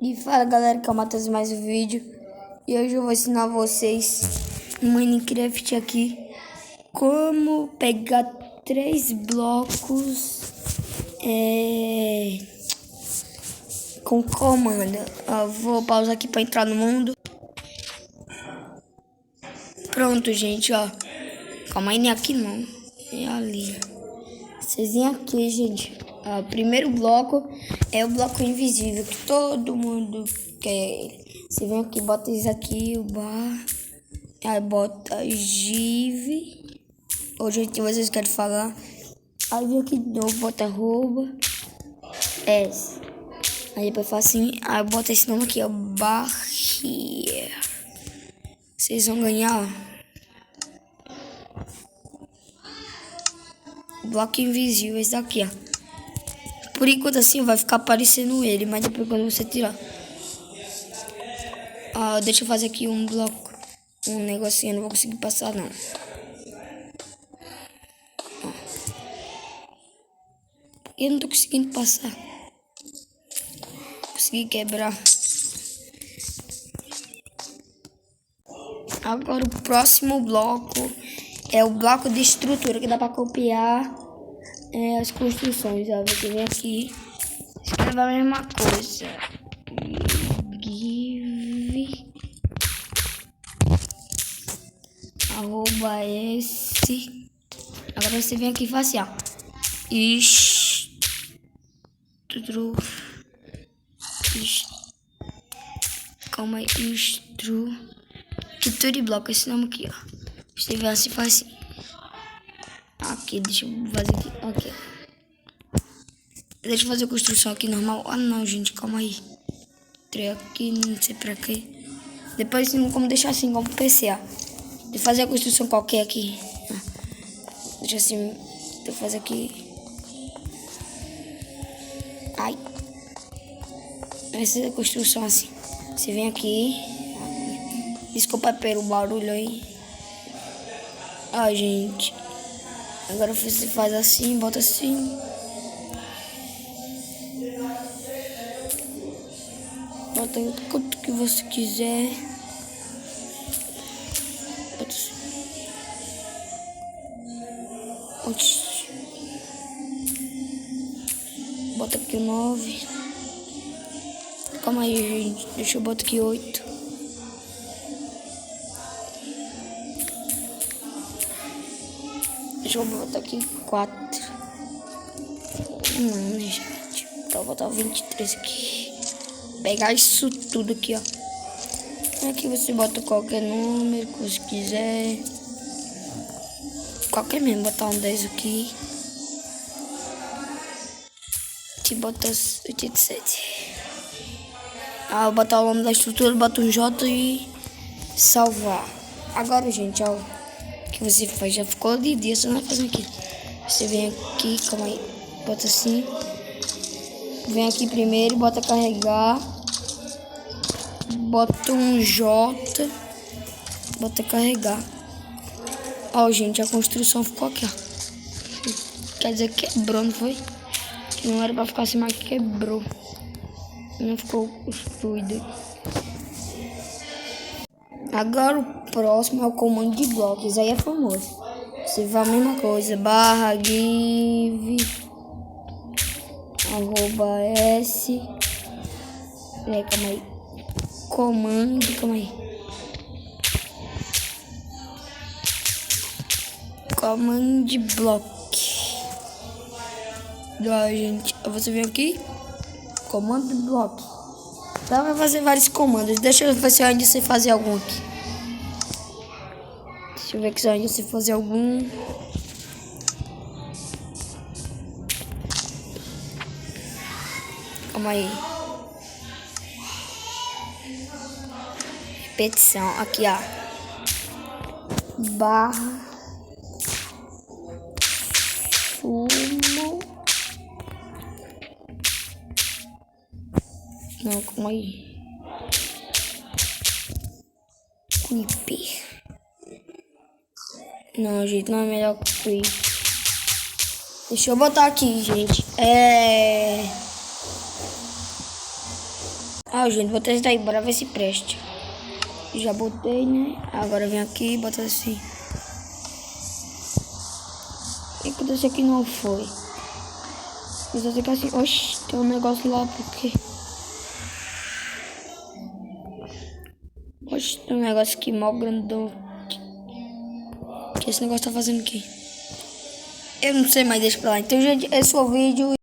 E fala galera, que é o Matheus mais um vídeo. E hoje eu vou ensinar vocês no Minecraft aqui como pegar 3 blocos com comando. Eu vou pausar aqui para entrar no mundo. Pronto, gente, ó. Calma aí, nem aqui não, é ali. Vocês vêm aqui, gente. O primeiro bloco é o bloco invisível, que todo mundo quer. Você vem aqui, bota isso aqui, o bar. Aí bota give. O jeito que vocês querem falar. Aí vem aqui de novo, bota arroba. S. Aí depois faz assim. Aí bota esse nome aqui, ó. Barrier. Vocês vão ganhar, ó. Bloco invisível, esse daqui, ó. Por enquanto assim vai ficar aparecendo ele, mas depois quando você tirar. Deixa eu fazer aqui um bloco, um negocinho, não vou conseguir passar não. Eu não tô conseguindo passar. Consegui quebrar. Agora o próximo bloco é o bloco de estrutura, que dá pra copiar as construções. Ó, você vem aqui, escreve a mesma coisa. Give arroba s. Agora você vem aqui e faz assim, ó. Calma aí, estrutura de bloco, esse nome aqui, ó. Você vem assim, faz assim. Aqui, deixa eu fazer aqui. Deixa eu fazer a construção aqui normal. Ah não, gente, calma aí. Entrei aqui, não sei pra quê. Depois não como deixar assim, como PC, ó. De fazer a construção qualquer aqui. Deixa assim, deixa eu fazer aqui. Ai. Essa é a construção assim. Você vem aqui. Desculpa pelo barulho aí. Gente. Agora você faz assim, bota assim. Bota o quanto que você quiser. Bota assim. Bota aqui o 9. Calma aí, gente. Deixa eu botar aqui 8. Deixa eu botar aqui 4. Não, né, gente? Então vou botar 23 aqui. Pegar isso tudo aqui, ó. Aqui você bota qualquer número que você quiser. Qualquer mesmo, botar um 10 aqui. Te bota 87. Vou botar o nome da estrutura, bota um J e salvar. Agora, gente, ó, o que você faz? Já ficou de dia, você não vai fazer aqui. Você vem aqui, calma aí, bota assim. Vem aqui primeiro, bota carregar. Bota um J, bota carregar. Ó, gente, a construção ficou aqui, ó. Quer dizer, quebrou, não foi? Não era pra ficar assim, mas quebrou. Não ficou construído. Agora o próximo é o comando de blocos. Aí é famoso. Você vai a mesma coisa. Barra give arroba s. Calma aí. Comando, calma aí. Comando de bloco. Gente, você vem aqui. Comando de bloco. Dá pra fazer vários comandos. Deixa eu ver se eu ainda sei fazer algum aqui. Deixa eu ver se eu ainda sei fazer algum. Calma aí. Repetição. Aqui, ó. Barra. Sumo. Não, calma aí. Creeper. Não, gente, não é melhor que Creeper. Deixa eu botar aqui, gente. Ó, gente, botei esse daí, bora ver se presta. Já botei, né? Agora vem aqui e bota assim. E quando esse aqui não foi? Mas eu sei que assim, oxi, tem um negócio lá, porque... Oxi, tem um negócio aqui mó grandão. O que esse negócio tá fazendo aqui? Eu não sei, mas deixa pra lá. Então, gente, esse foi o vídeo.